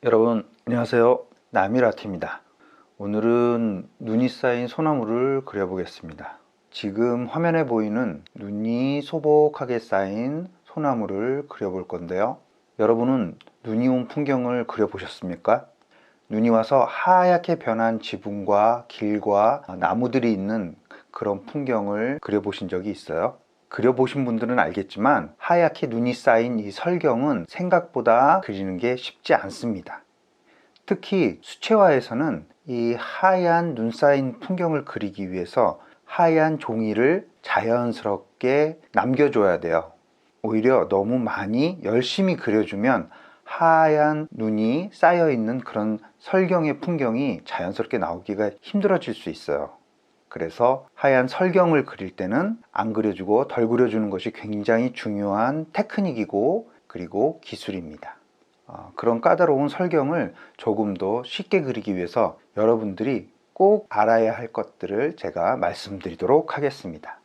여러분 안녕하세요. 나미라트입니다. 오늘은 눈이 쌓인 소나무를 그려보겠습니다. 지금 화면에 보이는 눈이 소복하게 쌓인 소나무를 그려볼 건데요. 여러분은 눈이 온 풍경을 그려보셨습니까? 눈이 와서 하얗게 변한 지붕과 길과 나무들이 있는 그런 풍경을 그려보신 적이 있어요? 그려보신 분들은 알겠지만 하얗게 눈이 쌓인 이 설경은 생각보다 그리는 게 쉽지 않습니다. 특히 수채화에서는 이 하얀 눈 쌓인 풍경을 그리기 위해서 하얀 종이를 자연스럽게 남겨줘야 돼요. 오히려 너무 많이 열심히 그려주면 하얀 눈이 쌓여 있는 그런 설경의 풍경이 자연스럽게 나오기가 힘들어질 수 있어요. 그래서 하얀 설경을 그릴 때는 안 그려주고 덜 그려주는 것이 굉장히 중요한 테크닉이고 그리고 기술입니다. 그런 까다로운 설경을 조금 더 쉽게 그리기 위해서 여러분들이 꼭 알아야 할 것들을 제가 말씀드리도록 하겠습니다.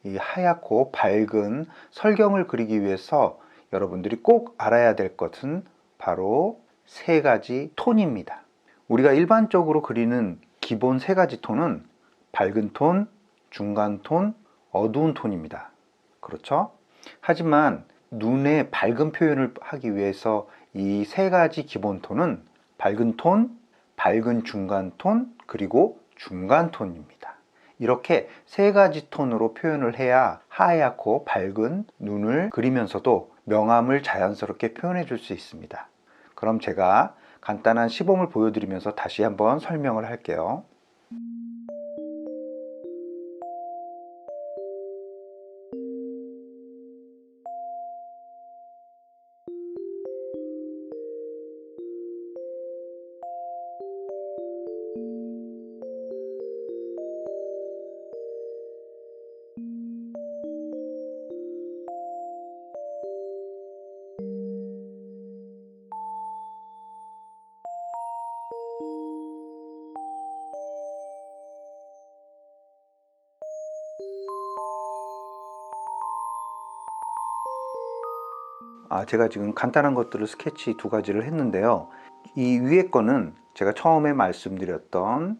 이 하얗고 밝은 설경을 그리기 위해서 여러분들이 꼭 알아야 될 것은 바로 세 가지 톤입니다. 우리가 일반적으로 그리는 기본 세 가지 톤은 밝은 톤, 중간 톤, 어두운 톤입니다. 그렇죠? 하지만 눈의 밝은 표현을 하기 위해서 이 세 가지 기본 톤은 밝은 톤, 밝은 중간 톤, 그리고 중간 톤입니다. 이렇게 세 가지 톤으로 표현을 해야 하얗고 밝은 눈을 그리면서도 명암을 자연스럽게 표현해 줄 수 있습니다. 그럼 제가 간단한 시범을 보여드리면서 다시 한번 설명을 할게요. 제가 지금 간단한 것들을 스케치 두 가지를 했는데요. 이 위에 거는 제가 처음에 말씀드렸던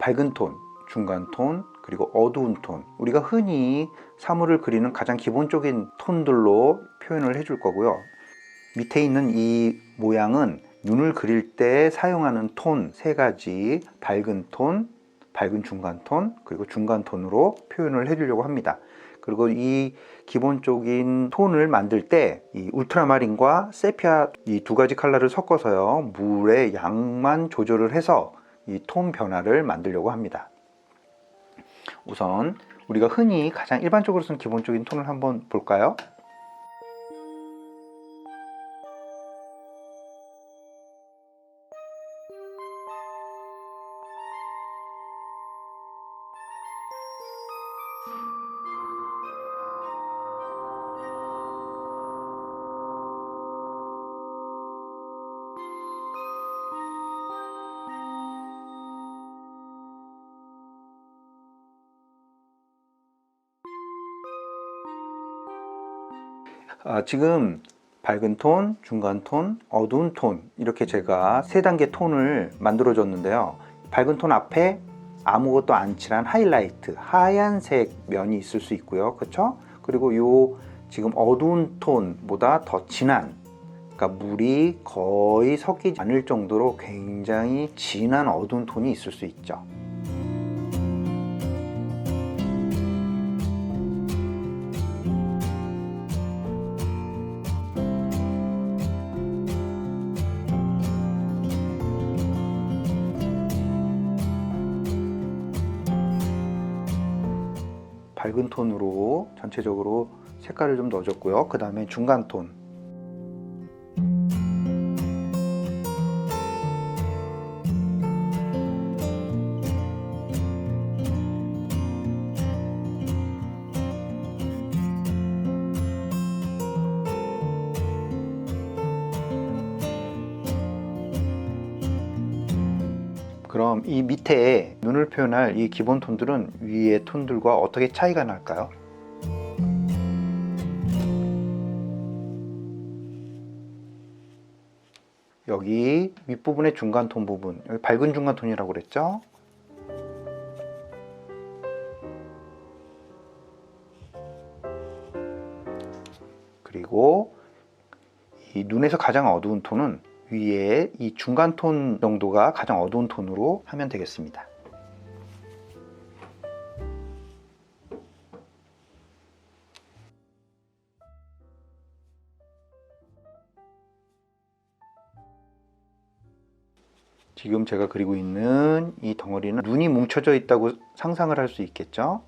밝은 톤, 중간 톤, 그리고 어두운 톤, 우리가 흔히 사물을 그리는 가장 기본적인 톤들로 표현을 해줄 거고요. 밑에 있는 이 모양은 눈을 그릴 때 사용하는 톤 세 가지, 밝은 톤, 밝은 중간 톤, 그리고 중간 톤으로 표현을 해주려고 합니다. 그리고 이 기본적인 톤을 만들 때 이 울트라마린과 세피아 이 두 가지 컬러를 섞어서요, 물의 양만 조절을 해서 이 톤 변화를 만들려고 합니다. 우선 우리가 흔히 가장 일반적으로 쓰는 기본적인 톤을 한번 볼까요? 지금 밝은 톤, 중간 톤, 어두운 톤, 이렇게 제가 세 단계 톤을 만들어 줬는데요. 밝은 톤 앞에 아무것도 안 칠한 하이라이트, 하얀색 면이 있을 수 있고요. 그렇죠? 그리고 요 지금 어두운 톤보다 더 진한, 그러니까 물이 거의 섞이지 않을 정도로 굉장히 진한 어두운 톤이 있을 수 있죠. 밝은 톤으로 전체적으로 색깔을 좀 넣어줬고요. 그 다음에 중간 톤, 그럼 이 밑에 눈을 표현할 이 기본 톤들은 위의 톤들과 어떻게 차이가 날까요? 여기 윗부분의 중간톤 부분, 여기 밝은 중간톤이라고 그랬죠? 그리고 이 눈에서 가장 어두운 톤은 위에 이 중간톤 정도가 가장 어두운 톤으로 하면 되겠습니다. 지금 제가 그리고 있는 이 덩어리는 눈이 뭉쳐져 있다고 상상을 할 수 있겠죠?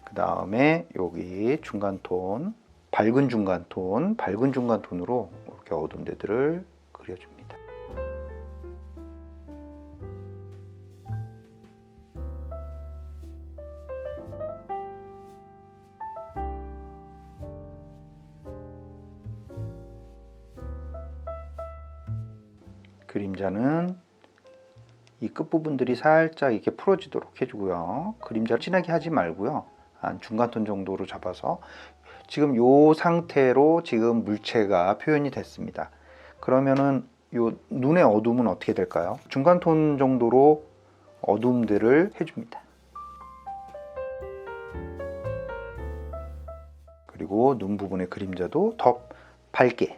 그 다음에 여기 중간톤, 밝은 중간톤으로 이렇게 어두운 데들을 그려줍니다. 그림자는 이 끝부분들이 살짝 이렇게 풀어지도록 해주고요. 그림자를 진하게 하지 말고요. 한 중간톤 정도로 잡아서 지금 이 상태로 지금 물체가 표현이 됐습니다. 그러면은 요 눈의 어둠은 어떻게 될까요? 중간톤 정도로 어둠들을 해줍니다. 그리고 눈 부분의 그림자도 더 밝게.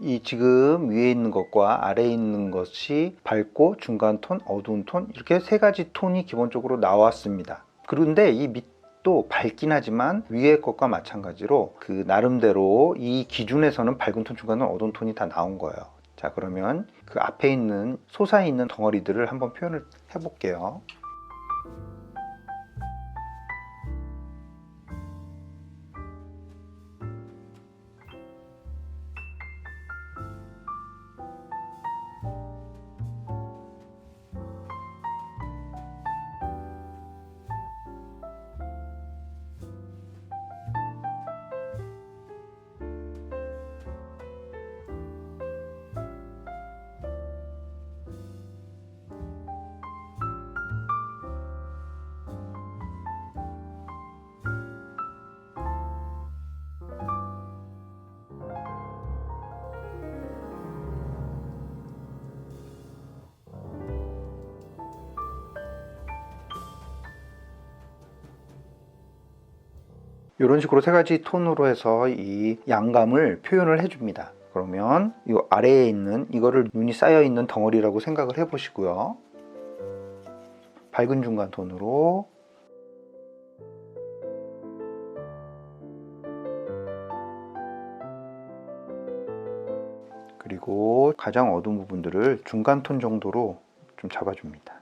이 지금 위에 있는 것과 아래에 있는 것이 밝고 중간톤, 어두운 톤 이렇게 세 가지 톤이 기본적으로 나왔습니다. 그런데 이 밑도 밝긴 하지만 위에 것과 마찬가지로 그 나름대로 이 기준에서는 밝은 톤, 중간톤, 어두운 톤이 다 나온 거예요. 자, 그러면 그 앞에 있는 솟아있는 덩어리들을 한번 표현을 해볼게요. 이런 식으로 세 가지 톤으로 해서 이 양감을 표현을 해줍니다. 그러면 이 아래에 있는 이거를 눈이 쌓여 있는 덩어리라고 생각을 해 보시고요. 밝은 중간 톤으로 그리고 가장 어두운 부분들을 중간 톤 정도로 좀 잡아줍니다.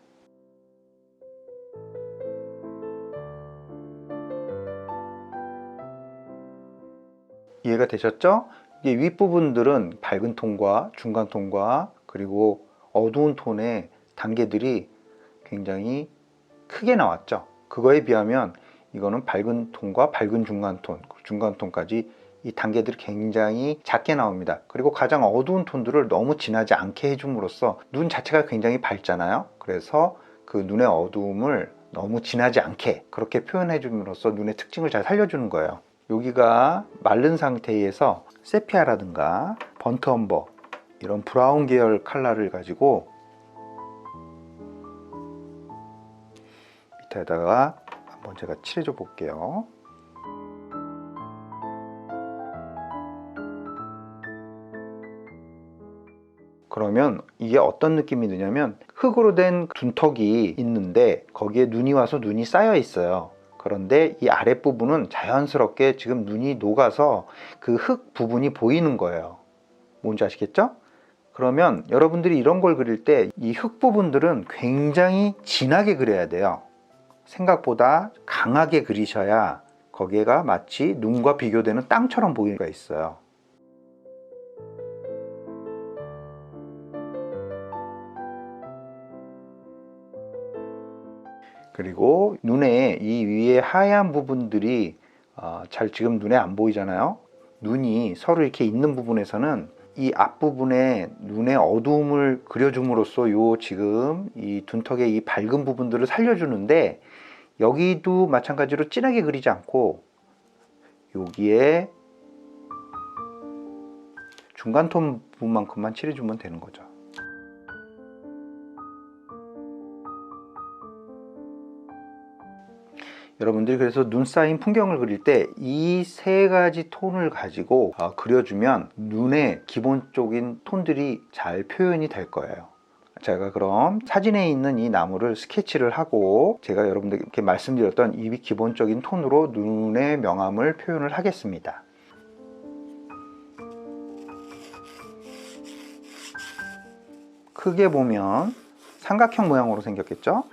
이해가 되셨죠? 이게 윗부분들은 밝은 톤과 중간 톤과 그리고 어두운 톤의 단계들이 굉장히 크게 나왔죠. 그거에 비하면 이거는 밝은 톤과 밝은 중간 톤까지 이 단계들이 굉장히 작게 나옵니다. 그리고 가장 어두운 톤들을 너무 진하지 않게 해줌으로써 눈 자체가 굉장히 밝잖아요. 그래서 그 눈의 어두움을 너무 진하지 않게 그렇게 표현해 줌으로써 눈의 특징을 잘 살려주는 거예요. 여기가 마른 상태에서 세피아라든가 번트엄버 이런 브라운 계열 컬러를 가지고 밑에다가 한번 제가 칠해줘 볼게요. 그러면 이게 어떤 느낌이 드냐면 흙으로 된 둔턱이 있는데 거기에 눈이 와서 눈이 쌓여 있어요. 그런데 이 아랫부분은 자연스럽게 지금 눈이 녹아서 그 흙 부분이 보이는 거예요. 뭔지 아시겠죠? 그러면 여러분들이 이런 걸 그릴 때 이 흙 부분들은 굉장히 진하게 그려야 돼요. 생각보다 강하게 그리셔야 거기가 마치 눈과 비교되는 땅처럼 보이는 게 있어요. 그리고 눈에 이 위에 하얀 부분들이 잘 지금 눈에 안 보이잖아요. 눈이 서로 이렇게 있는 부분에서는 이 앞부분에 눈의 어두움을 그려줌으로써 요 지금 이 둔턱의 이 밝은 부분들을 살려주는데, 여기도 마찬가지로 진하게 그리지 않고 여기에 중간톤 부분만큼만 칠해주면 되는 거죠. 여러분들이 그래서 눈 쌓인 풍경을 그릴 때 이 세 가지 톤을 가지고 그려주면 눈의 기본적인 톤들이 잘 표현이 될 거예요. 제가 그럼 사진에 있는 이 나무를 스케치를 하고 제가 여러분들께 말씀드렸던 이 기본적인 톤으로 눈의 명암을 표현을 하겠습니다. 크게 보면 삼각형 모양으로 생겼겠죠?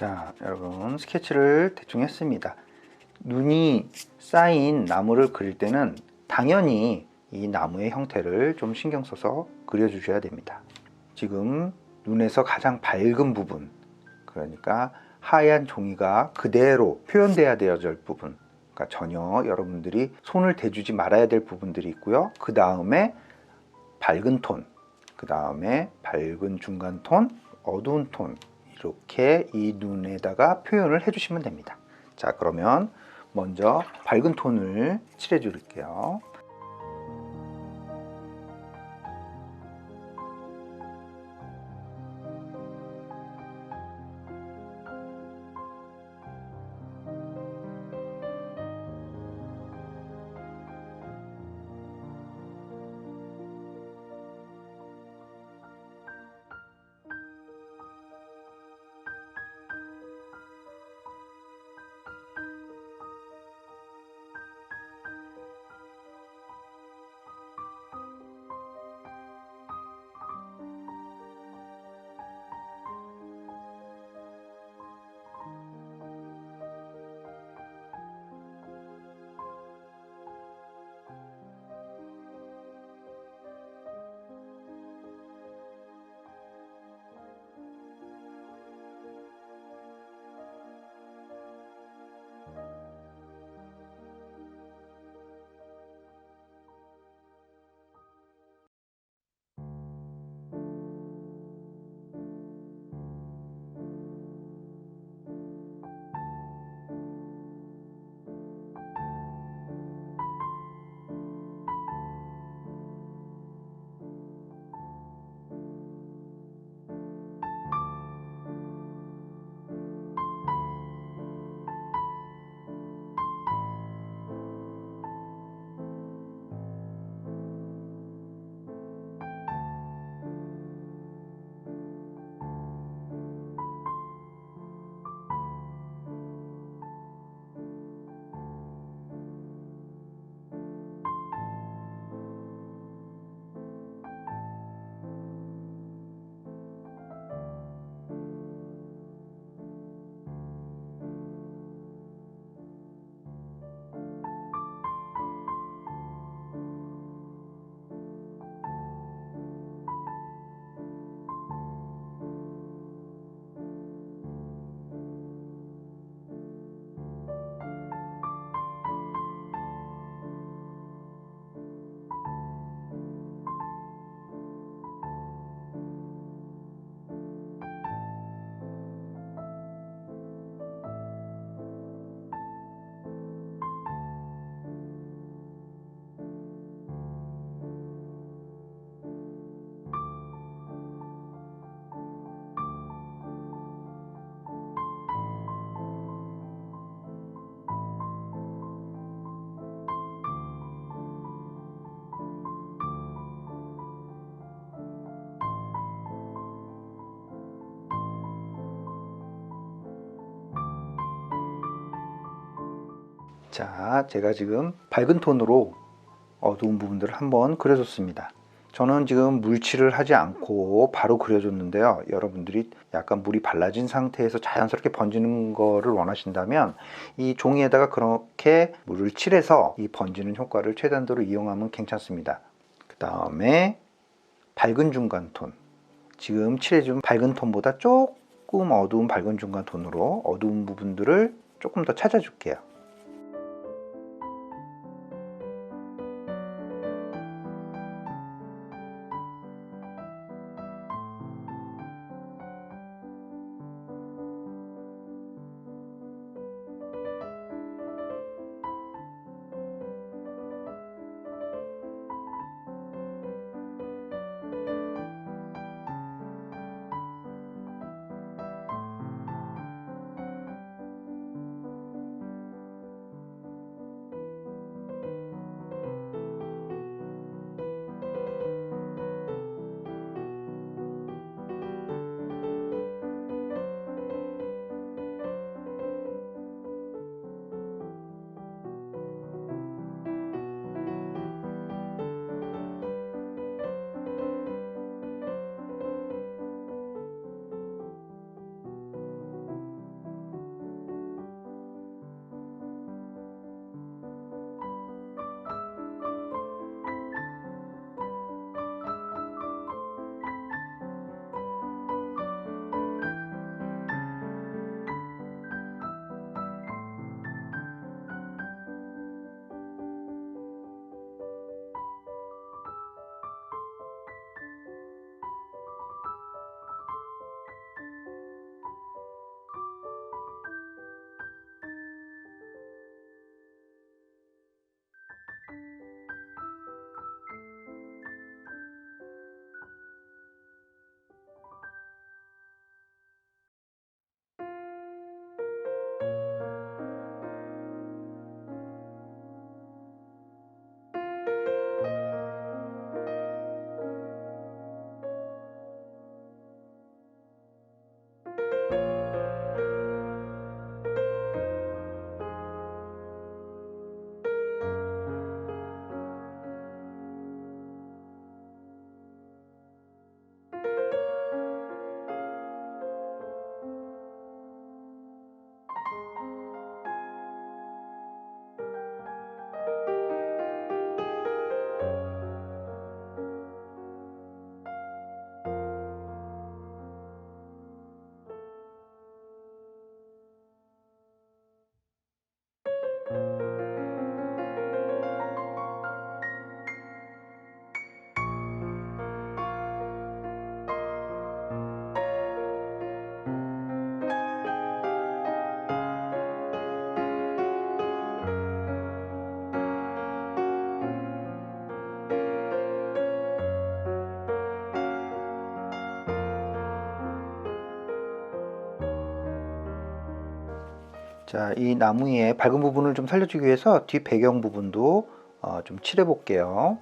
자, 여러분 스케치를 대충 했습니다. 눈이 쌓인 나무를 그릴 때는 당연히 이 나무의 형태를 좀 신경 써서 그려 주셔야 됩니다. 지금 눈에서 가장 밝은 부분, 그러니까 하얀 종이가 그대로 표현돼야 될 부분, 그러니까 전혀 여러분들이 손을 대주지 말아야 될 부분들이 있고요. 그 다음에 밝은 톤, 그 다음에 밝은 중간 톤, 어두운 톤, 이렇게 이 눈에다가 표현을 해주시면 됩니다. 자, 그러면 먼저 밝은 톤을 칠해 줄게요. 자, 제가 지금 밝은 톤으로 어두운 부분들을 한번 그려줬습니다. 저는 지금 물칠을 하지 않고 바로 그려줬는데요. 여러분들이 약간 물이 발라진 상태에서 자연스럽게 번지는 거를 원하신다면 이 종이에다가 그렇게 물을 칠해서 이 번지는 효과를 최단도로 이용하면 괜찮습니다. 그 다음에 밝은 중간 톤, 지금 칠해준 밝은 톤보다 조금 어두운 밝은 중간 톤으로 어두운 부분들을 조금 더 찾아줄게요. 자, 이 나무 위에 밝은 부분을 좀 살려주기 위해서 뒷 배경 부분도 좀 칠해 볼게요.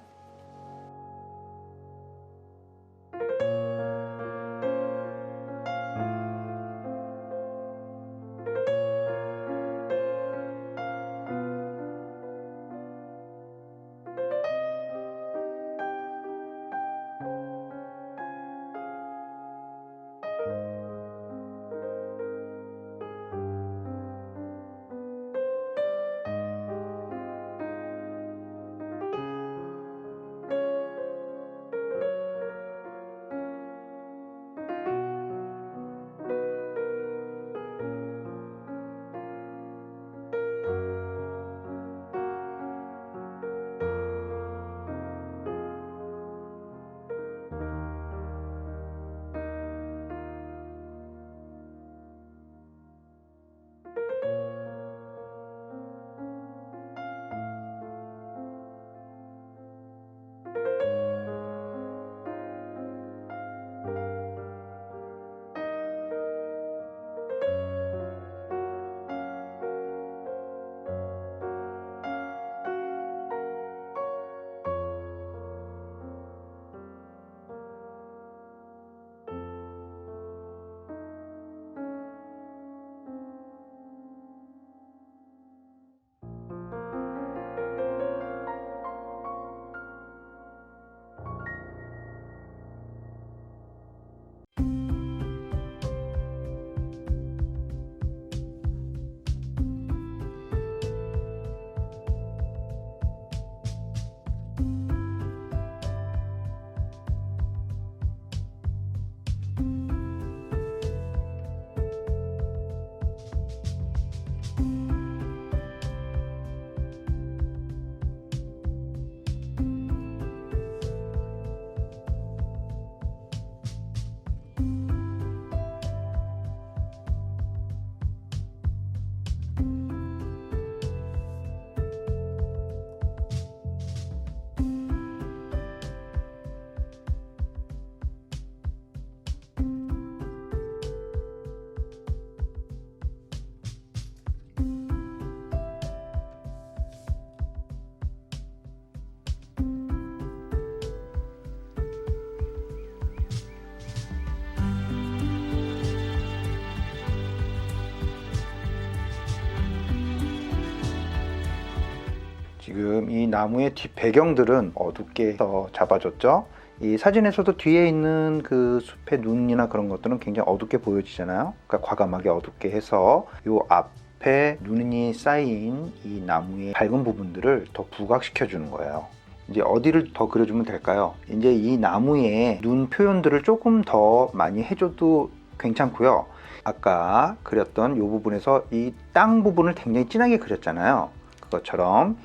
이 나무의 뒷 배경들은 어둡게 잡아줬죠. 이 사진에서도 뒤에 있는 그 숲의 눈이나 그런 것들은 굉장히 어둡게 보여지잖아요. 그러니까 과감하게 어둡게 해서 이 앞에 눈이 쌓인 이 나무의 밝은 부분들을 더 부각시켜 주는 거예요. 이제 어디를 더 그려주면 될까요? 이제 이 나무의 눈 표현들을 조금 더 많이 해줘도 괜찮고요. 아까 그렸던 이 부분에서 이 땅 부분을 굉장히 진하게 그렸잖아요. 그것처럼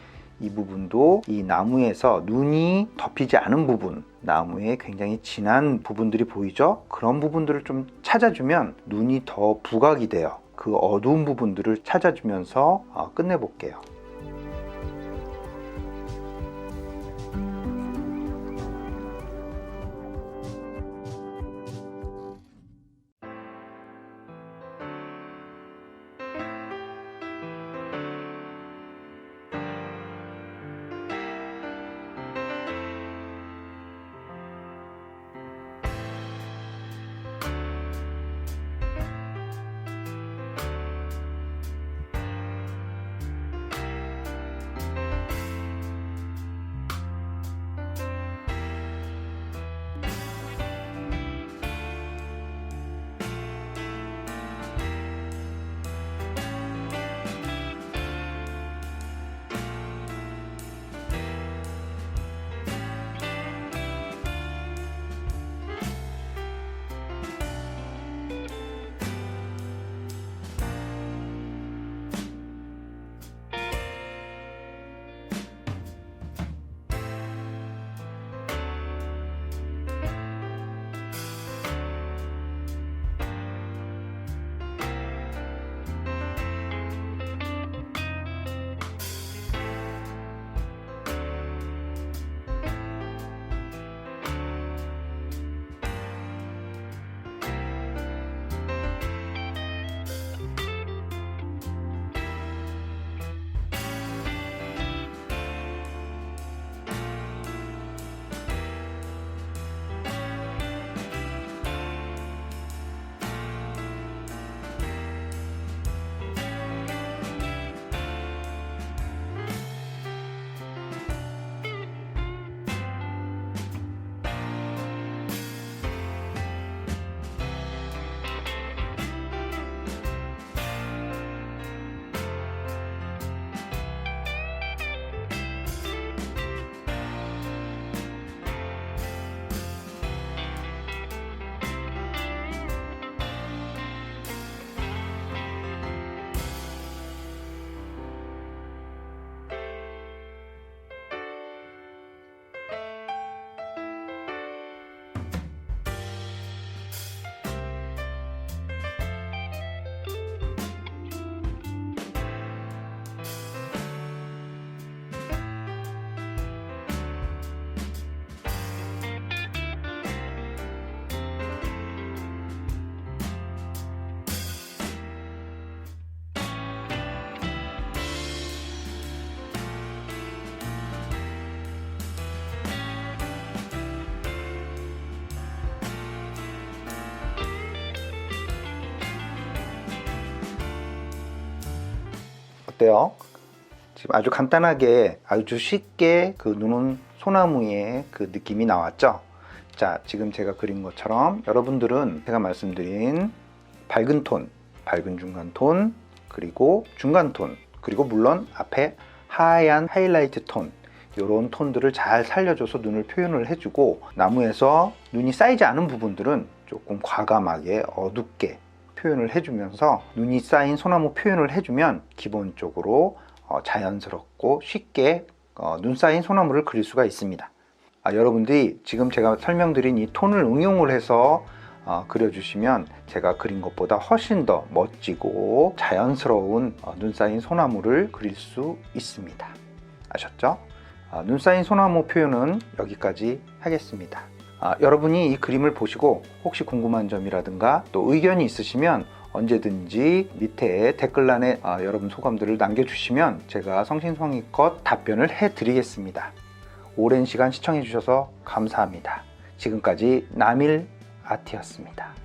이 부분도 이 나무에서 눈이 덮이지 않은 부분, 나무에 굉장히 진한 부분들이 보이죠? 그런 부분들을 좀 찾아주면 눈이 더 부각이 돼요. 그 어두운 부분들을 찾아주면서 끝내볼게요. 어때요? 지금 아주 간단하게 아주 쉽게 그 눈은 소나무의 그 느낌이 나왔죠? 자, 지금 제가 그린 것처럼 여러분들은 제가 말씀드린 밝은 톤, 밝은 중간 톤, 그리고 중간 톤, 그리고 물론 앞에 하얀 하이라이트 톤, 이런 톤들을 잘 살려줘서 눈을 표현을 해주고, 나무에서 눈이 쌓이지 않은 부분들은 조금 과감하게 어둡게 표현을 해주면서 눈이 쌓인 소나무 표현을 해주면 기본적으로 자연스럽고 쉽게 눈 쌓인 소나무를 그릴 수가 있습니다. 여러분들이 지금 제가 설명드린 이 톤을 응용을 해서 그려주시면 제가 그린 것보다 훨씬 더 멋지고 자연스러운 눈 쌓인 소나무를 그릴 수 있습니다. 아셨죠? 눈 쌓인 소나무 표현은 여기까지 하겠습니다. 여러분이 이 그림을 보시고 혹시 궁금한 점이라든가 또 의견이 있으시면 언제든지 밑에 댓글란에 여러분 소감들을 남겨주시면 제가 성심성의껏 답변을 해드리겠습니다. 오랜 시간 시청해 주셔서 감사합니다. 지금까지 남일 아트였습니다.